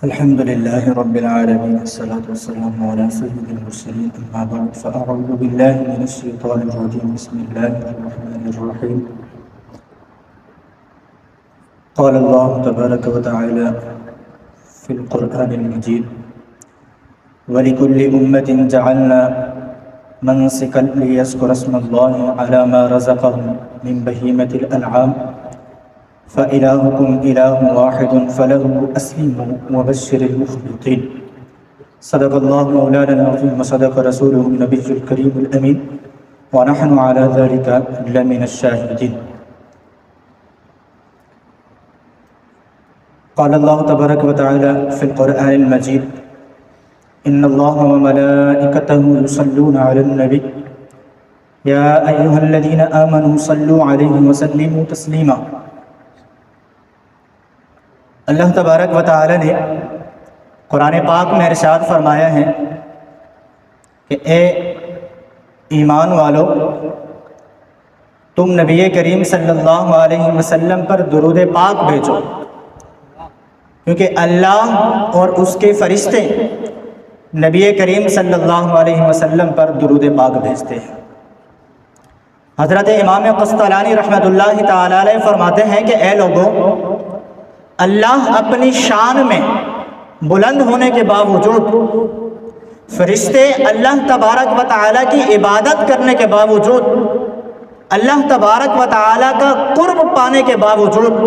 الحمد لله رب العالمين والصلاة والسلام على سيد المرسلين أما بعد فأعوذ بالله من الشيطان الرجيم بسم الله الرحمن الرحيم قال الله تبارك وتعالى في القرآن المجيد ولكل أمة جعلنا منسكا ليذكر اسم الله على ما رزقهم من بهيمة الأنعام فإلهكم إله واحد فله أسلموا وبشر المخبتين صدق الله مولانا العظيم وصدق رسوله النبي الكريم الأمين ونحن على ذلك لمن الشاهدين. قال الله تبارك وتعالى في القرآن المجيد إن الله وملائكته يصلون على النبي يا أيها الذين آمنوا صلوا عليه وسلموا تسليما. اللہ تبارک و تعالی نے قرآن پاک میں ارشاد فرمایا ہے کہ اے ایمان والو تم نبی کریم صلی اللہ علیہ وسلم پر درود پاک بھیجو، کیونکہ اللہ اور اس کے فرشتے نبی کریم صلی اللہ علیہ وسلم پر درود پاک بھیجتے ہیں. حضرت امام قسطلانی رحمۃ اللہ تعالی علیہ فرماتے ہیں کہ اے لوگو، اللہ اپنی شان میں بلند ہونے کے باوجود، فرشتے اللہ تبارک و تعالیٰ کی عبادت کرنے کے باوجود، اللہ تبارک و تعالیٰ کا قرب پانے کے باوجود،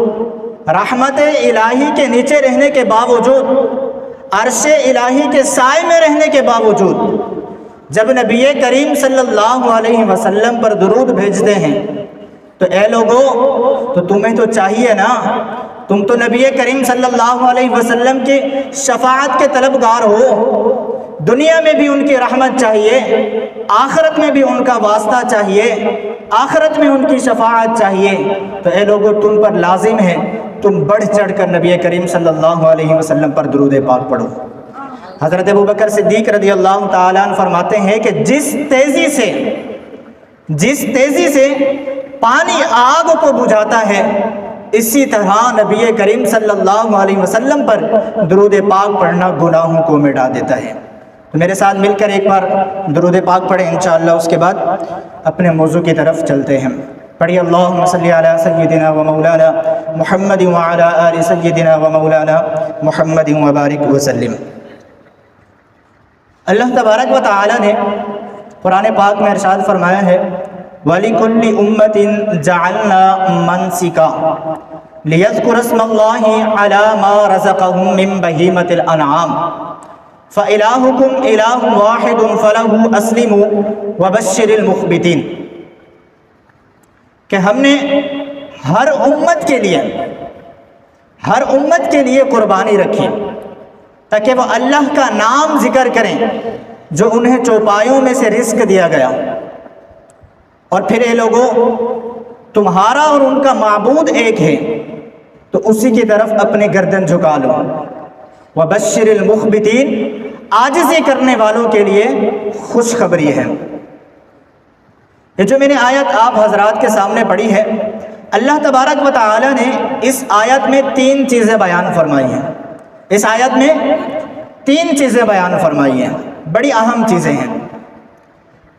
رحمت الہی کے نیچے رہنے کے باوجود، عرش الہی کے سائے میں رہنے کے باوجود، جب نبی کریم صلی اللہ علیہ وسلم پر درود بھیجتے ہیں تو اے لوگو، تو تمہیں تو چاہیے نا، تم تو نبی کریم صلی اللہ علیہ وسلم کی شفاعت کے طلبگار ہو، دنیا میں بھی ان کی رحمت چاہیے، آخرت میں بھی ان کا واسطہ چاہیے، آخرت میں ان کی شفاعت چاہیے. تو اے لوگو، تم پر لازم ہے تم بڑھ چڑھ کر نبی کریم صلی اللہ علیہ وسلم پر درود پاک پڑھو. حضرت ابوبکر صدیق رضی اللہ تعالیٰ عنہ فرماتے ہیں کہ جس تیزی سے پانی آگ کو بجھاتا ہے، اسی طرح نبی کریم صلی اللہ علیہ وسلم پر درود پاک پڑھنا گناہوں کو مٹا دیتا ہے. تو میرے ساتھ مل کر ایک بار درود پاک پڑھیں، انشاءاللہ اس کے بعد اپنے موضوع کی طرف چلتے ہیں. پڑھیے اللہم صلی علی سیدنا و مولانا محمد وعلی آل سیدنا و مولانا محمد وبارک وسلم. اللہ تبارک و تعالی نے قرآن پاک میں ارشاد فرمایا ہے وَلِكُلِّ أُمَّةٍ جَعَلْنَا مَنْسِكًا لِيَذْكُرَ اسْمَ اللَّهِ عَلَى مَا رَزَقَهُم مِّن بَهِيمَةِ الْأَنْعَامِ فَإِلَٰهُكُمْ إِلَٰهٌ وَاحِدٌ فَلَهُ أَسْلِمُوا وَبَشِّرِ الْمُخْبِتِينَ. کہ ہم نے ہر امت کے لیے قربانی رکھی تاکہ وہ اللہ کا نام ذکر کریں جو انہیں چوپایوں میں سے رزق دیا گیا. اور پھر اے لوگو، تمہارا اور ان کا معبود ایک ہے، تو اسی کی طرف اپنی گردن جھکا لو. وَبَشِّرِ الْمُخْبِتِينَ، عاجزی کرنے والوں کے لیے خوشخبری ہے. یہ جو میں نے آیت آپ حضرات کے سامنے پڑھی ہے، اللہ تبارک و تعالی نے اس آیت میں 3 چیزیں بیان فرمائی ہیں. اس آیت میں 3 چیزیں بیان فرمائی ہیں، بڑی اہم چیزیں ہیں.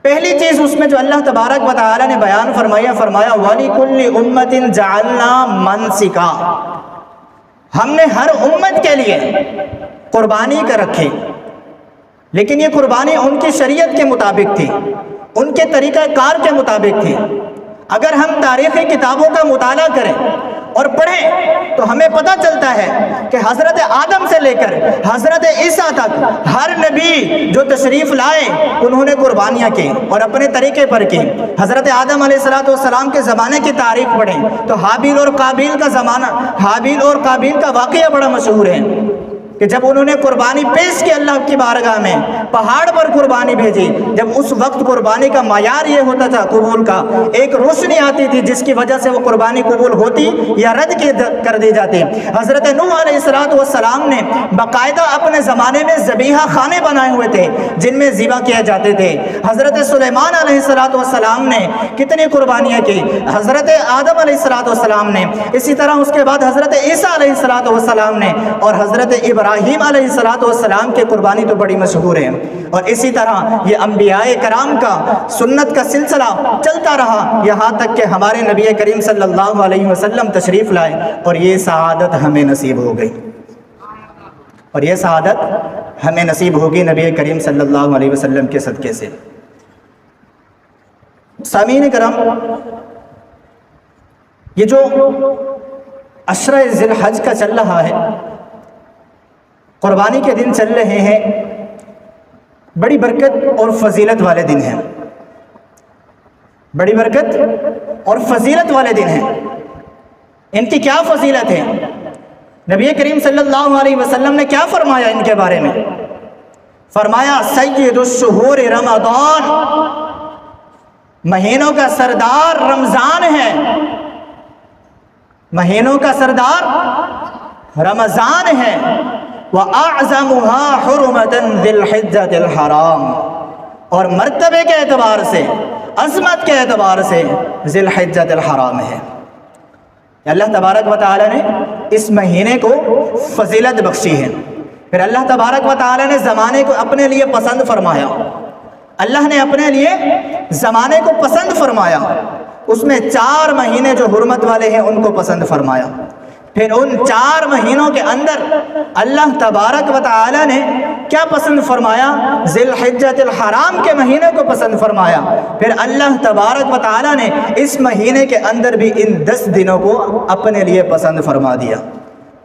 پہلی چیز اس میں جو اللہ تبارک و تعالی نے بیان فرمایا وَلِكُلِّ أُمَّةٍ جَعَلْنَا مَنْسِكًا، ہم نے ہر امت کے لیے قربانی کر رکھی، لیکن یہ قربانی ان کی شریعت کے مطابق تھی، ان کے طریقہ کار کے مطابق تھی. اگر ہم تاریخی کتابوں کا مطالعہ کریں اور پڑھیں تو ہمیں پتہ چلتا ہے کہ حضرت آدم سے لے کر حضرت عیسیٰ تک ہر نبی جو تشریف لائے انہوں نے قربانیاں کی اور اپنے طریقے پر کی. حضرت آدم علیہ السلام کے زمانے کی تاریخ پڑھیں تو حابیل اور قابیل کا واقعہ بڑا مشہور ہے کہ جب انہوں نے قربانی پیش کی اللہ کی بارگاہ میں، پہاڑ پر قربانی بھیجی، جب اس وقت قربانی کا معیار یہ ہوتا تھا قبول کا، ایک روشنی آتی تھی جس کی وجہ سے وہ قربانی قبول ہوتی یا رد کر دی جاتی. حضرت نوح علیہ السلام نے باقاعدہ اپنے زمانے میں ذبیحہ خانے بنائے ہوئے تھے جن میں ذبح کیے جاتے تھے. حضرت سلیمان علیہ السلام نے کتنی قربانیاں کی، حضرت آدم علیہ السلام نے، اسی طرح اس کے بعد حضرت عیسیٰ علیہ السلام نے، اور حضرت ابراہیم ابراہیم علیہ السلام کی قربانی تو بڑی مشہور ہے، اور اسی طرح یہ انبیاء کرام کا سنت کا سلسلہ چلتا رہا یہاں تک کہ ہمارے نبی کریم صلی اللہ علیہ وسلم تشریف لائے، اور یہ سعادت ہمیں نصیب ہو گئی، اور یہ سعادت ہمیں نصیب ہوگی نبی کریم صلی اللہ علیہ وسلم کے صدقے سے۔ سامعین کرام، یہ جو عشرہ ذی الحج کا چل رہا ہے، قربانی کے دن چل رہے ہیں، بڑی برکت اور فضیلت والے دن ہیں، بڑی برکت اور فضیلت والے دن ہیں۔ ان کی کیا فضیلت ہے؟ نبی کریم صلی اللہ علیہ وسلم نے کیا فرمایا ان کے بارے میں؟ فرمایا سید الشہور رمضان، مہینوں کا سردار رمضان ہے، مہینوں کا سردار رمضان ہے، وَأَعْظَمُهَا حُرُمَةً ذِي الْحِجَّةِ الْحَرَامِ، اور مرتبے کے اعتبار سے، عظمت کے اعتبار سے ذی الحجۃ الحرام ہے۔ اللہ تبارک و تعالی نے اس مہینے کو فضیلت بخشی ہے، پھر اللہ تبارک و تعالی نے زمانے کو اپنے لیے پسند فرمایا، اللہ نے اپنے لیے زمانے کو پسند فرمایا، اس میں 4 مہینے جو حرمت والے ہیں ان کو پسند فرمایا، پھر ان 4 مہینوں کے اندر اللہ تبارک و تعالی نے کیا پسند فرمایا؟ ذی الحجۃ الحرام کے مہینے کو پسند فرمایا، پھر اللہ تبارک و تعالی نے اس مہینے کے اندر بھی ان 10 دنوں کو اپنے لیے پسند فرما دیا۔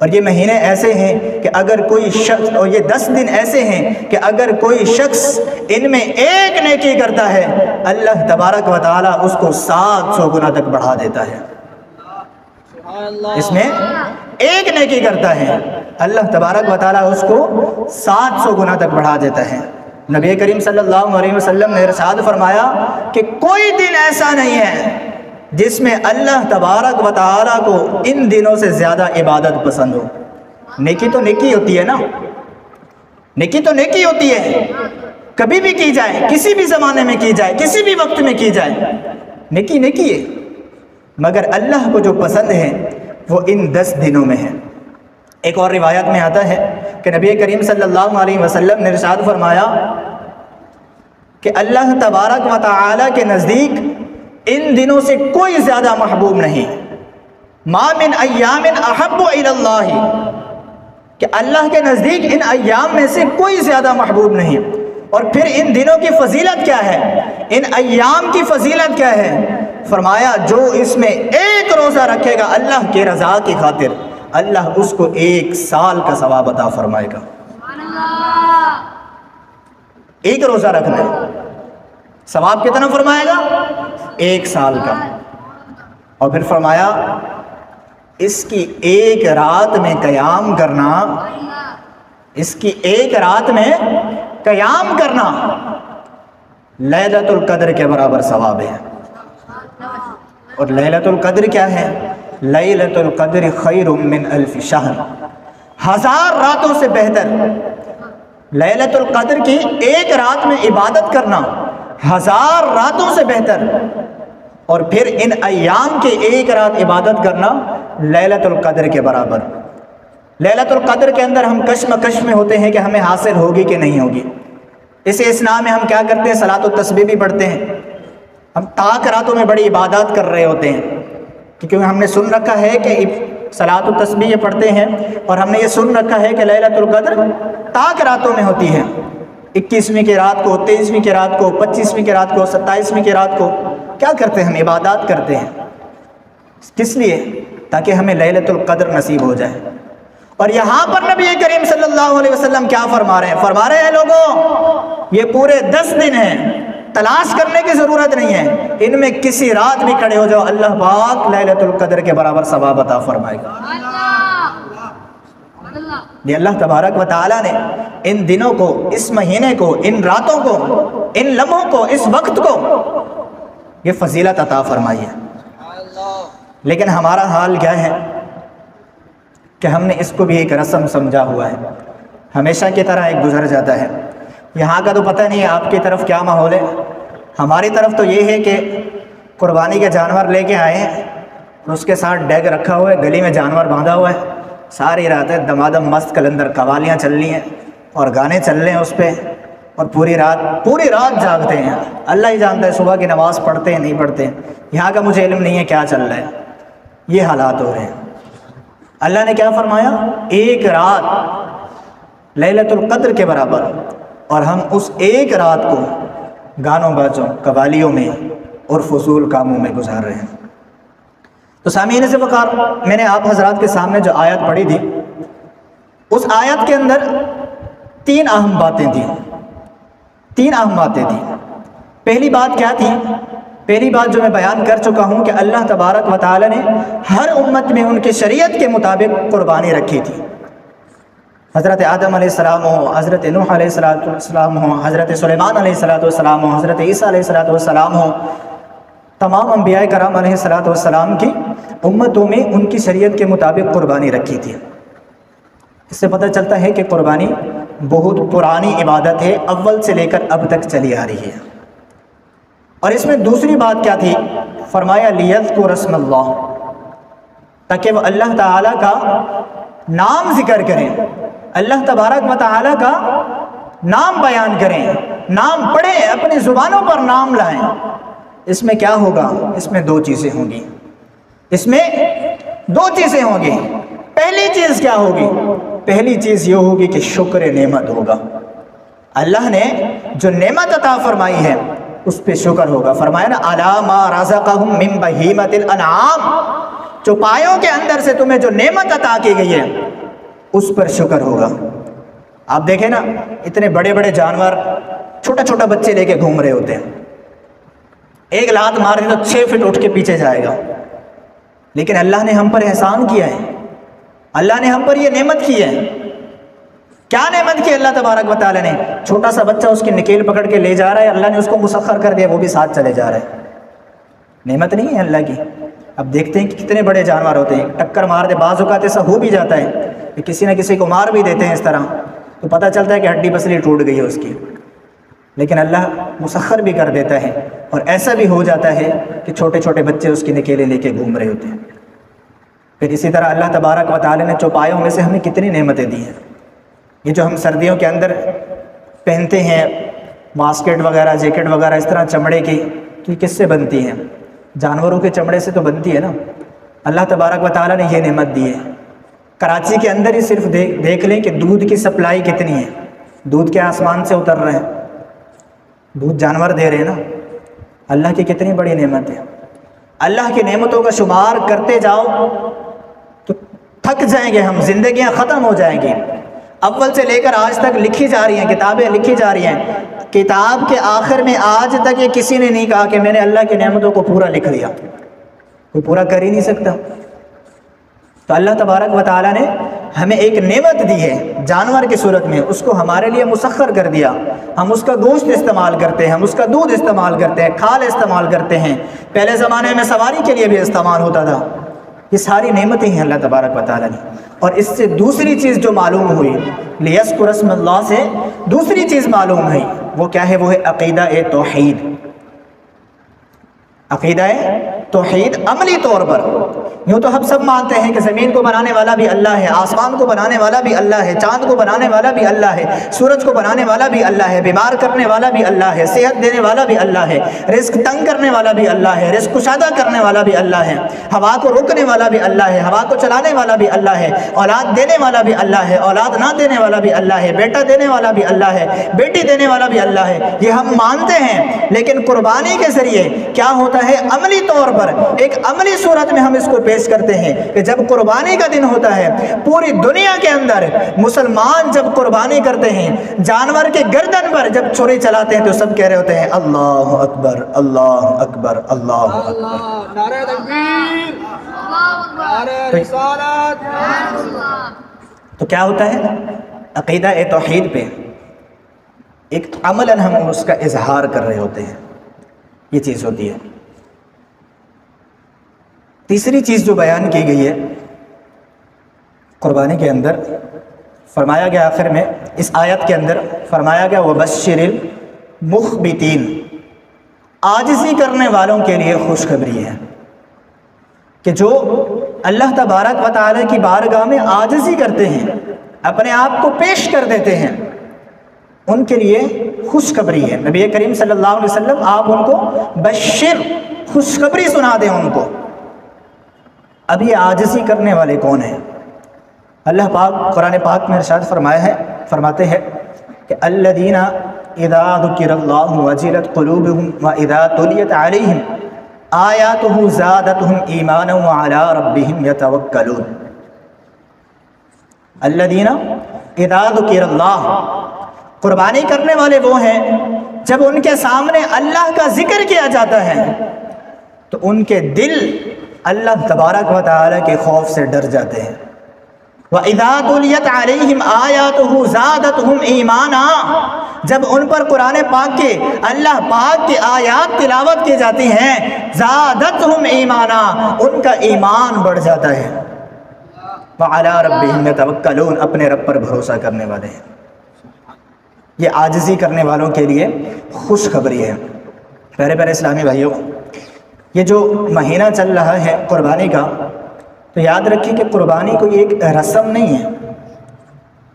اور یہ مہینے ایسے ہیں کہ اگر کوئی شخص، اور یہ 10 دن ایسے ہیں کہ اگر کوئی شخص ان میں ایک نیکی کرتا ہے، اللہ تبارک و تعالیٰ اس کو 700 گنا تک بڑھا دیتا ہے۔ اس میں ایک نیکی کرتا ہے، اللہ تبارک و تعالیٰ اس کو 700 گنا تک بڑھا دیتا ہے۔ نبی کریم صلی اللہ علیہ وسلم نے ارشاد فرمایا کہ کوئی دن ایسا نہیں ہے جس میں اللہ تبارک و تعالیٰ کو ان دنوں سے زیادہ عبادت پسند ہو۔ نیکی تو نیکی ہوتی ہے نا، نیکی تو نیکی ہوتی ہے، کبھی بھی کی جائے، کسی بھی زمانے میں کی جائے، کسی بھی وقت میں کی جائے، نیکی نیکی ہے، مگر اللہ کو جو پسند ہے وہ ان 10 دنوں میں ہے۔ ایک اور روایت میں آتا ہے کہ نبی کریم صلی اللہ علیہ وسلم نے ارشاد فرمایا کہ اللہ تبارک و تعالیٰ کے نزدیک ان دنوں سے کوئی زیادہ محبوب نہیں، ما من ایام احب الی اللہ، کہ اللہ کے نزدیک ان ایام میں سے کوئی زیادہ محبوب نہیں۔ اور پھر ان دنوں کی فضیلت کیا ہے، ان ایام کی فضیلت کیا ہے؟ فرمایا جو اس میں ایک روزہ رکھے گا اللہ کی رضا کی خاطر، اللہ اس کو 1 سال کا ثواب عطا فرمائے گا۔ ایک روزہ رکھنا ہے، ثواب کتنا فرمائے گا؟ 1 سال کا۔ اور پھر فرمایا اس کی 1 رات میں قیام کرنا، اس کی 1 رات میں قیام کرنا لیلۃ القدر کے برابر ثواب ہے۔ اور لیلۃ القدر کیا ہے؟ لیلۃ القدر خیر من 1000 شہر، 1000 راتوں سے بہتر۔ لیلۃ القدر کی 1 رات میں عبادت کرنا 1000 راتوں سے بہتر، اور پھر ان ایام کی 1 رات عبادت کرنا لیلۃ القدر کے برابر۔ لیلۃ القدر کے اندر ہم کشمکش میں ہوتے ہیں کہ ہمیں حاصل ہوگی کہ نہیں ہوگی۔ اس اسنا میں ہم کیا کرتے ہیں؟ صلاۃ التسبیح بھی پڑھتے ہیں، ہم طاق راتوں میں بڑی عبادات کر رہے ہوتے ہیں، کیونکہ ہم نے سن رکھا ہے کہ صلاۃ التسبیح یہ پڑھتے ہیں، اور ہم نے یہ سن رکھا ہے کہ لیلۃ القدر طاق راتوں میں ہوتی ہے، 21ویں کی رات کو، 23ویں کی رات کو، 25ویں کی رات کو، 27ویں کی رات کو۔ کیا کرتے ہیں؟ ہم عبادات کرتے ہیں، کس لیے؟ تاکہ ہمیں لیلۃ القدر نصیب ہو جائے۔ اور یہاں پر نبی کریم صلی اللہ علیہ وسلم کیا فرما رہے ہیں؟ فرما رہے ہیں لوگوں یہ پورے 10 دن ہیں، تلاش کرنے کی ضرورت نہیں ہے، ان میں کسی رات بھی کھڑے ہو جاؤ، اللہ پاک لیلۃ القدر کے برابر ثواب عطا فرمائے گا۔ یہ اللہ تبارک و تعالیٰ نے ان دنوں کو، اس مہینے کو، ان راتوں کو، ان لمحوں کو، اس وقت کو یہ فضیلت عطا فرمائی ہے۔ لیکن ہمارا حال کیا ہے کہ ہم نے اس کو بھی ایک رسم سمجھا ہوا ہے، ہمیشہ کی طرح ایک گزر جاتا ہے۔ یہاں کا تو پتہ نہیں ہے آپ کی طرف کیا ماحول ہے، ہماری طرف تو یہ ہے کہ قربانی کے جانور لے کے آئے ہیں، اس کے ساتھ ڈیگ رکھا ہوا ہے، گلی میں جانور باندھا ہوا ہے، ساری راتیں دمادم مست کلندر قوالیاں چل رہی ہیں اور گانے چل رہے ہیں اس پہ، اور پوری رات جاگتے ہیں. اللہ ہی جانتا ہے صبح کی نماز پڑھتے ہیں نہیں پڑھتے، یہاں کا مجھے علم نہیں ہے کیا چل رہا ہے. یہ حالات ہو رہے ہیں. اللہ نے کیا فرمایا؟ ایک رات لیلۃ القدر کے برابر، اور ہم اس ایک رات کو گانوں بازوں قوالیوں میں اور فضول کاموں میں گزار رہے ہیں. تو سامعین سے وقار، میں نے آپ حضرات کے سامنے جو آیت پڑھی تھی، اس آیت کے اندر تین اہم باتیں تھیں. پہلی بات کیا تھی؟ پہلی بات جو میں بیان کر چکا ہوں کہ اللہ تبارک و تعالی نے ہر امت میں ان کی شریعت کے مطابق قربانی رکھی تھی. حضرت آدم علیہ السلام ہو، حضرت نوح علیہ السلام ہو، حضرت سلیمان علیہ السلام ہو، حضرت عیسیٰ علیہ السلام ہو، تمام انبیاء کرام علیہ السلام کی امتوں میں ان کی شریعت کے مطابق قربانی رکھی تھی. اس سے پتہ چلتا ہے کہ قربانی بہت پرانی عبادت ہے، اول سے لے کر اب تک چلی آ رہی ہے. اور اس میں دوسری بات کیا تھی؟ فرمایا لیذکر اسم اللہ، تاکہ وہ اللہ تعالیٰ کا نام ذکر کریں، اللہ تبارک و تعالیٰ کا نام بیان کریں، نام پڑھیں، اپنی زبانوں پر نام لائیں. اس میں کیا ہوگا؟ اس میں دو چیزیں ہوں گی. پہلی چیز کیا ہوگی؟ پہلی چیز یہ ہوگی کہ شکر نعمت ہوگا. اللہ نے جو نعمت عطا فرمائی ہے اس پہ شکر ہوگا. فرمایا نا علی ما رزقہم من بہیمۃ الانعام، جو پایوں کے اندر سے تمہیں جو نعمت عطا کی گئی ہے اس پر شکر ہوگا. آپ دیکھیں نا، اتنے بڑے بڑے جانور چھوٹا چھوٹا بچے لے کے گھوم رہے ہوتے ہیں، ایک لات مار دے تو 6 فٹ اٹھ کے پیچھے جائے گا. لیکن اللہ نے ہم پر احسان کیا ہے، اللہ نے ہم پر یہ نعمت کی ہے. کیا نعمت کی اللہ تبارک و تعالی نے؟ چھوٹا سا بچہ اس کی نکیل پکڑ کے لے جا رہا ہے، اللہ نے اس کو مسخر کر دیا، وہ بھی ساتھ چلے جا رہا ہے. نعمت نہیں ہے اللہ کی؟ اب دیکھتے ہیں کہ کتنے بڑے جانور ہوتے ہیں، ٹکر مار دے، بعض اوقات ایسا ہو بھی جاتا ہے کہ کسی نہ کسی کو مار بھی دیتے ہیں اس طرح، تو پتہ چلتا ہے کہ ہڈی پسلی ٹوٹ گئی ہے اس کی. لیکن اللہ مسخر بھی کر دیتا ہے، اور ایسا بھی ہو جاتا ہے کہ چھوٹے چھوٹے بچے اس کی نکیلیں لے کے گھوم رہے ہوتے ہیں. پھر اسی طرح اللہ تبارک و تعالی نے چوپایوں میں سے ہمیں کتنی نعمتیں دی ہیں. یہ جو ہم سردیوں کے اندر پہنتے ہیں، ماسکٹ وغیرہ، جیکٹ وغیرہ اس طرح چمڑے کی، تو یہ کس سے بنتی ہیں؟ جانوروں کے چمڑے سے تو بنتی ہے نا. اللہ تبارک و تعالی نے یہ نعمت دی ہے. کراچی کے اندر ہی صرف دیکھ لیں کہ دودھ کی سپلائی کتنی ہے. دودھ کے آسمان سے اتر رہے ہیں، دودھ جانور دے رہے ہیں نا. اللہ کی کتنی بڑی نعمت ہے. اللہ کی نعمتوں کا شمار کرتے جاؤ تو تھک جائیں گے ہم، زندگیاں ختم ہو جائیں گی. اول سے لے کر آج تک لکھی جا رہی ہیں کتابیں، لکھی جا رہی ہیں. کتاب کے آخر میں آج تک یہ کسی نے نہیں کہا کہ میں نے اللہ کی نعمتوں کو پورا لکھ لیا. کوئی پورا کر ہی نہیں سکتا. تو اللہ تبارک و تعالیٰ نے ہمیں ایک نعمت دی ہے جانور کی صورت میں، اس کو ہمارے لیے مسخر کر دیا. ہم اس کا گوشت استعمال کرتے ہیں، ہم اس کا دودھ استعمال کرتے ہیں، کھال استعمال کرتے ہیں. پہلے زمانے میں سواری کے لیے بھی استعمال ہوتا تھا. یہ ساری نعمتیں ہیں اللہ تبارک و تعالیٰ نے. اور اس سے دوسری چیز جو معلوم ہوئی، لیذکر اسم اللہ سے دوسری چیز معلوم ہوئی، وہ کیا ہے؟ وہ ہے عقیدہ توحید. عقیدہ توحید عملی طور پر. یوں تو ہم سب مانتے ہیں کہ زمین کو بنانے والا بھی اللہ ہے، آسمان کو بنانے والا بھی اللہ ہے، چاند کو بنانے والا بھی اللہ ہے، سورج کو بنانے والا بھی اللہ ہے، بیمار کرنے والا بھی اللہ ہے، صحت دینے والا بھی اللہ ہے، رزق تنگ کرنے والا بھی اللہ ہے، رزق کشادہ کرنے والا بھی اللہ ہے، ہوا کو روکنے والا بھی اللہ ہے، ہوا کو چلانے والا بھی اللہ ہے، اولاد دینے والا بھی اللہ ہے، اولاد نہ دینے والا بھی اللہ ہے، بیٹا دینے والا بھی اللہ ہے، بیٹی دینے والا بھی اللہ ہے. یہ ہم مانتے ہیں. لیکن قربانی کے ذریعے کیا ہوتا ہے؟ عملی طور پر ایک عملی صورت میں ہم اس کو پیش کرتے ہیں کہ جب قربانی کا دن ہوتا ہے، پوری دنیا کے اندر مسلمان جب قربانی کرتے ہیں، جانور کے گردن پر جب چھری چلاتے ہیں تو سب کہہ رہے ہوتے ہیں اللہ اکبر، اللہ اکبر، اللہ اکبر، نعرہ تکبیر، نعرہ رسالت. تو کیا ہوتا ہے؟ عقیدہ توحید پہ ایک عملاً ہم اس کا اظہار کر رہے ہوتے ہیں. یہ چیز ہوتی ہے. تیسری چیز جو بیان کی گئی ہے قربانی کے اندر، فرمایا گیا آخر میں اس آیت کے اندر فرمایا گیا وبشر المخبتین، عاجزی کرنے والوں کے لیے خوشخبری ہے کہ جو اللہ تبارک و تعالیٰ کی بارگاہ میں عاجزی کرتے ہیں، اپنے آپ کو پیش کر دیتے ہیں، ان کے لیے خوشخبری ہے۔ نبی کریم صلی اللہ علیہ وسلم آپ ان کو بشر، خوشخبری سنا دیں ان کو۔ اب یہ عاجزی کرنے والے کون ہیں؟ اللہ پاک قرآن پاک میں ارشاد فرماتے ہیں کہ الذین اذا ذکر اللہ وجلت قلوبہم واذا تلیت علیہم آیاتہ زادتہم ایمانا وعلی ربہم یتوکلون۔ الذین اذا ذکر اللہ، قربانی کرنے والے وہ ہیں جب ان کے سامنے اللہ کا ذکر کیا جاتا ہے تو ان کے دل اللہ تبارک و تعالیٰ کے خوف سے ڈر جاتے ہیں۔ وَإِذَا تُلِيَتْ عَلَيْهِمْ آيَاتُهُ زَادَتْهُمْ ایمانا، جب ان پر قرآن پاک کے اللہ پاک کی آیات تلاوت کی جاتی ہیں، زَادَتْهُمْ ایمانا، ان کا ایمان بڑھ جاتا ہے۔ وَعَلَىٰ رَبِّهِمْ يَتَوَكَّلُونَ، اپنے رب پر بھروسہ کرنے والے ہیں۔ یہ عاجزی کرنے والوں کے لیے خوشخبری ہے۔ پیارے پیارے اسلامی بھائیوں، یہ جو مہینہ چل رہا ہے قربانی کا، تو یاد رکھیں کہ قربانی کوئی ایک رسم نہیں ہے۔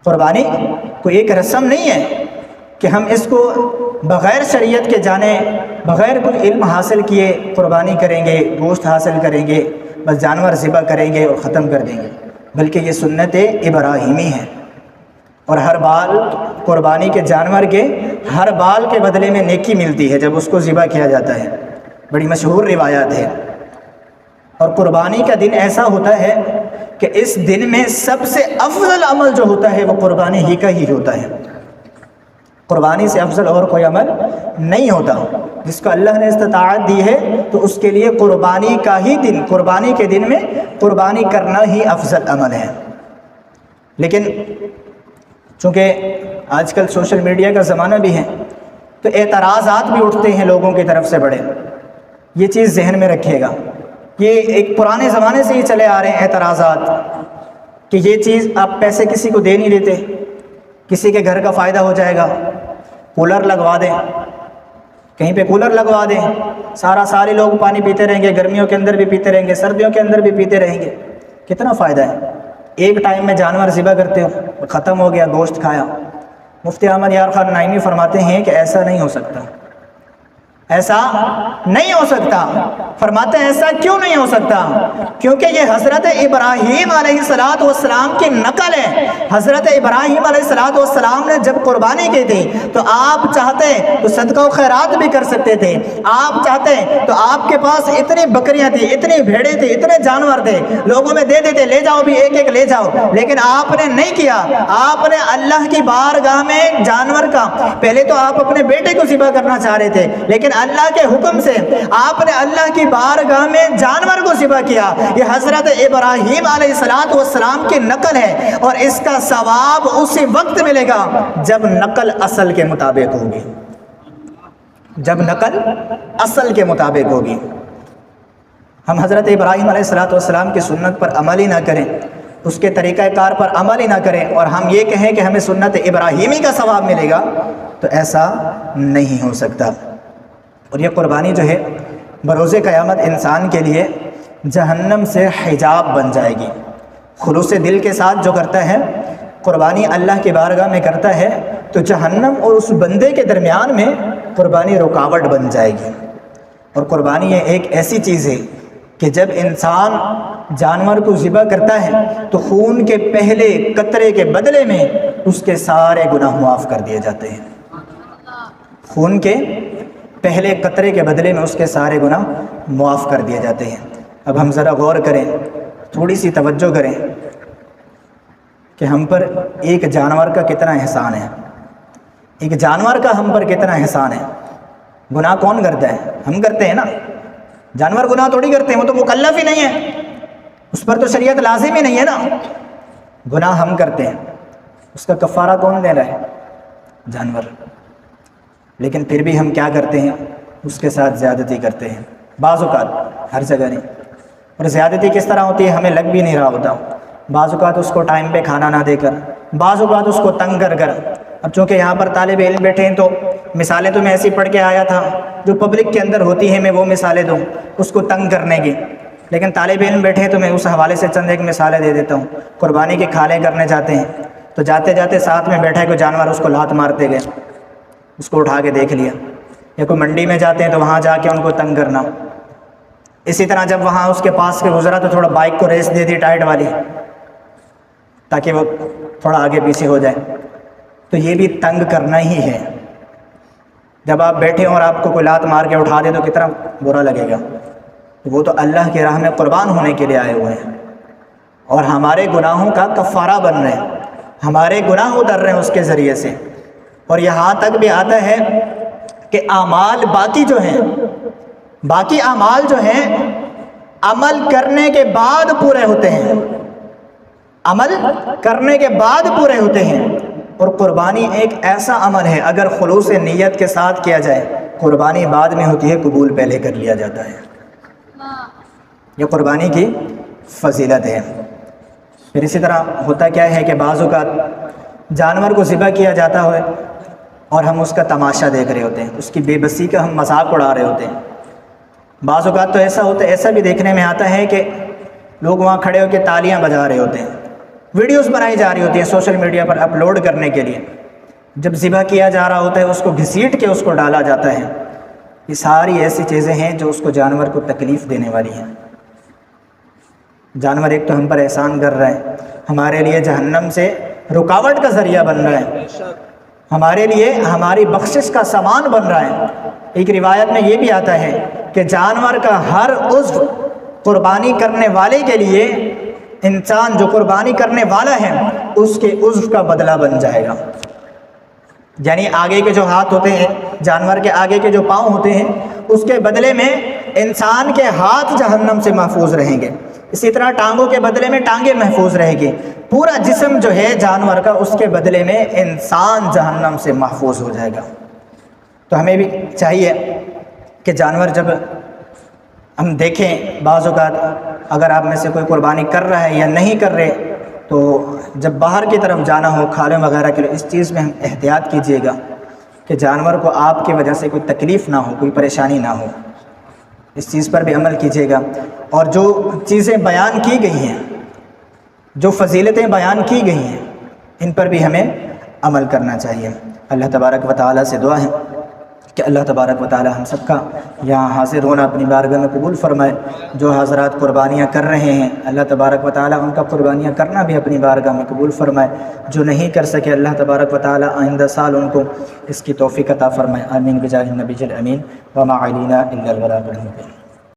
قربانی کوئی ایک رسم نہیں ہے کہ ہم اس کو بغیر شریعت کے جانے، بغیر کوئی علم حاصل کیے قربانی کریں گے، گوشت حاصل کریں گے، بس جانور ذبح کریں گے اور ختم کر دیں گے، بلکہ یہ سنت ابراہیمی ہے۔ اور ہر بال قربانی کے جانور کے ہر بال کے بدلے میں نیکی ملتی ہے جب اس کو ذبح کیا جاتا ہے، بڑی مشہور روایات ہے۔ اور قربانی کا دن ایسا ہوتا ہے کہ اس دن میں سب سے افضل عمل جو ہوتا ہے وہ قربانی ہی کا ہی ہوتا ہے۔ قربانی سے افضل اور کوئی عمل نہیں ہوتا۔ جس کو اللہ نے استطاعت دی ہے تو اس کے لیے قربانی کا ہی دن، قربانی کے دن میں قربانی کرنا ہی افضل عمل ہے۔ لیکن چونکہ آج کل سوشل میڈیا کا زمانہ بھی ہے تو اعتراضات بھی اٹھتے ہیں لوگوں کی طرف سے بڑے۔ یہ چیز ذہن میں رکھیے گا، یہ ایک پرانے زمانے سے ہی چلے آ رہے ہیں اعتراضات کہ یہ چیز آپ پیسے کسی کو دے نہیں دیتے، کسی کے گھر کا فائدہ ہو جائے گا، کولر لگوا دیں، کہیں پہ کولر لگوا دیں، سارے لوگ پانی پیتے رہیں گے، گرمیوں کے اندر بھی پیتے رہیں گے، سردیوں کے اندر بھی پیتے رہیں گے، کتنا فائدہ ہے؟ ایک ٹائم میں جانور ذبح کرتے ہو، ختم ہو گیا، گوشت کھایا۔ مفتی احمد یار خان نعیمی فرماتے ہیں کہ ایسا نہیں ہو سکتا، ایسا نہیں ہو سکتا۔ فرماتے ہیں ایسا کیوں نہیں ہو سکتا؟ کیونکہ یہ حضرت ابراہیم علیہ السلام کی نقل ہے۔ حضرت ابراہیم علیہ السلام نے جب قربانی کی تھی تو آپ چاہتے تو صدقہ و خیرات بھی کر سکتے تھے، آپ چاہتے تو آپ کے پاس اتنی بکریاں تھیں، اتنی بھیڑیں تھیں، اتنے جانور تھے، لوگوں میں دے دیتے، لے جاؤ بھی ایک ایک لے جاؤ، لیکن آپ نے نہیں کیا۔ آپ نے اللہ کی بارگاہ میں جانور کا، پہلے تو آپ اپنے بیٹے کو ذبح کرنا چاہ رہے تھے، لیکن اللہ کے حکم سے آپ نے اللہ کی بارگاہ میں جانور کو ذبح کیا۔ یہ حضرت ابراہیم علیہ السلام کی نقل ہے، اور اس کا ثواب اسی وقت ملے گا جب نقل اصل کے مطابق ہوگی، جب نقل اصل کے مطابق ہوگی۔ ہم حضرت ابراہیم علیہ السلام کی سنت پر عمل ہی نہ کریں، اس کے طریقہ کار پر عمل ہی نہ کریں، اور ہم یہ کہیں کہ ہمیں سنت ابراہیمی کا ثواب ملے گا، تو ایسا نہیں ہو سکتا۔ اور یہ قربانی جو ہے بروز قیامت انسان کے لیے جہنم سے حجاب بن جائے گی۔ خلوص دل کے ساتھ جو کرتا ہے قربانی اللہ کی بارگاہ میں کرتا ہے تو جہنم اور اس بندے کے درمیان میں قربانی رکاوٹ بن جائے گی۔ اور قربانی یہ ایک ایسی چیز ہے کہ جب انسان جانور کو ذبح کرتا ہے تو خون کے پہلے قطرے کے بدلے میں اس کے سارے گناہ معاف کر دیے جاتے ہیں۔ خون کے پہلے قطرے کے بدلے میں اس کے سارے گناہ معاف کر دیے جاتے ہیں۔ اب ہم ذرا غور کریں، تھوڑی سی توجہ کریں کہ ہم پر ایک جانور کا کتنا احسان ہے، ایک جانور کا ہم پر کتنا احسان ہے۔ گناہ کون کرتا ہے؟ ہم کرتے ہیں نا، جانور گناہ تھوڑی کرتے ہیں، وہ تو مکلف ہی نہیں ہے، اس پر تو شریعت لازم ہی نہیں ہے نا۔ گناہ ہم کرتے ہیں، اس کا کفارہ کون دے رہا ہے؟ جانور۔ لیکن پھر بھی ہم کیا کرتے ہیں؟ اس کے ساتھ زیادتی کرتے ہیں، بعض اوقات، ہر جگہ نہیں۔ اور زیادتی کس طرح ہوتی ہے ہمیں لگ بھی نہیں رہا ہوتا۔ بعض اوقات اس کو ٹائم پہ کھانا نہ دے کر، بعض اوقات اس کو تنگ کر کر۔ اب چونکہ یہاں پر طالب علم بیٹھے ہیں تو مثالیں تو میں ایسی پڑھ کے آیا تھا جو پبلک کے اندر ہوتی ہیں، میں وہ مثالیں دوں اس کو تنگ کرنے کی۔ لیکن طالب علم بیٹھے تو میں اس حوالے سے چند ایک مثالیں دے دیتا ہوں۔ قربانی کے کھالے کرنے جاتے ہیں تو جاتے جاتے ساتھ میں بیٹھا کوئی جانور اس کو لات مارتے گئے، اس کو اٹھا کے دیکھ لیا، یا کوئی منڈی میں جاتے ہیں تو وہاں جا کے ان کو تنگ کرنا۔ اسی طرح جب وہاں اس کے پاس کے گزرا تو تھوڑا بائک کو ریس دے دی ٹائٹ والی تاکہ وہ تھوڑا آگے پیچھے ہو جائے، تو یہ بھی تنگ کرنا ہی ہے۔ جب آپ بیٹھے اور آپ کو کوئی لات مار کے اٹھا دے تو کتنا برا لگے گا۔ وہ تو اللہ کی راہ میں قربان ہونے کے لیے آئے ہوئے ہیں اور ہمارے گناہوں کا کفارہ بن رہے ہیں، ہمارے گناہ اتر رہے ہیں اس کے ذریعے سے۔ اور یہاں تک بھی آتا ہے کہ اعمال باقی جو ہیں، باقی اعمال جو ہیں عمل کرنے کے بعد پورے ہوتے ہیں، عمل کرنے کے بعد پورے ہوتے ہیں۔ اور قربانی ایک ایسا عمل ہے اگر خلوص نیت کے ساتھ کیا جائے، قربانی بعد میں ہوتی ہے، قبول پہلے کر لیا جاتا ہے۔ یہ قربانی کی فضیلت ہے۔ پھر اسی طرح ہوتا کیا ہے کہ بعض اوقات جانور کو ذبح کیا جاتا ہے اور ہم اس کا تماشا دیکھ رہے ہوتے ہیں، اس کی بے بسی کا ہم مذاق اڑا رہے ہوتے ہیں۔ بعض اوقات تو ایسا ہوتا ہے، ایسا بھی دیکھنے میں آتا ہے کہ لوگ وہاں کھڑے ہو کے تالیاں بجا رہے ہوتے ہیں، ویڈیوز بنائی جا رہی ہوتی ہیں سوشل میڈیا پر اپلوڈ کرنے کے لیے۔ جب ذبح کیا جا رہا ہوتا ہے اس کو گھسیٹ کے اس کو ڈالا جاتا ہے۔ یہ ساری ایسی چیزیں ہیں جو اس کو جانور کو تکلیف دینے والی ہیں۔ جانور ایک تو ہم پر احسان کر رہا ہے، ہمارے لیے جہنم سے رکاوٹ کا ذریعہ بن رہا ہے، ہمارے لیے ہماری بخشش کا سامان بن رہا ہے۔ ایک روایت میں یہ بھی آتا ہے کہ جانور کا ہر عضو قربانی کرنے والے کے لیے، انسان جو قربانی کرنے والا ہے اس کے عضو کا بدلہ بن جائے گا۔ یعنی آگے کے جو ہاتھ ہوتے ہیں، جانور کے آگے کے جو پاؤں ہوتے ہیں، اس کے بدلے میں انسان کے ہاتھ جہنم سے محفوظ رہیں گے۔ اسی طرح ٹانگوں کے بدلے میں ٹانگیں محفوظ رہے گی۔ پورا جسم جو ہے جانور کا، اس کے بدلے میں انسان جہنم سے محفوظ ہو جائے گا۔ تو ہمیں بھی چاہیے کہ جانور جب ہم دیکھیں، بعض اوقات اگر آپ میں سے کوئی قربانی کر رہا ہے یا نہیں کر رہے، تو جب باہر کی طرف جانا ہو کھالوں وغیرہ کے لیے، اس چیز میں ہم احتیاط کیجیے گا کہ جانور کو آپ کی وجہ سے کوئی تکلیف نہ ہو، کوئی پریشانی نہ ہو۔ اس چیز پر بھی عمل کیجیے گا۔ اور جو چیزیں بیان کی گئی ہیں، جو فضیلتیں بیان کی گئی ہیں، ان پر بھی ہمیں عمل کرنا چاہیے۔ اللہ تبارک و تعالیٰ سے دعا ہے کہ اللہ تبارک و تعالیٰ ہم سب کا یہاں حاضر ہونا اپنی بارگاہ میں قبول فرمائے۔ جو حضرات قربانیاں کر رہے ہیں، اللہ تبارک و تعالیٰ ان کا قربانیاں کرنا بھی اپنی بارگاہ میں قبول فرمائے۔ جو نہیں کر سکے، اللہ تبارک و تعالیٰ آئندہ سال ان کو اس کی توفیق عطا فرمائے۔ آمین بجاہ النبی الامین۔ وما علینا الا البلاغ المبین۔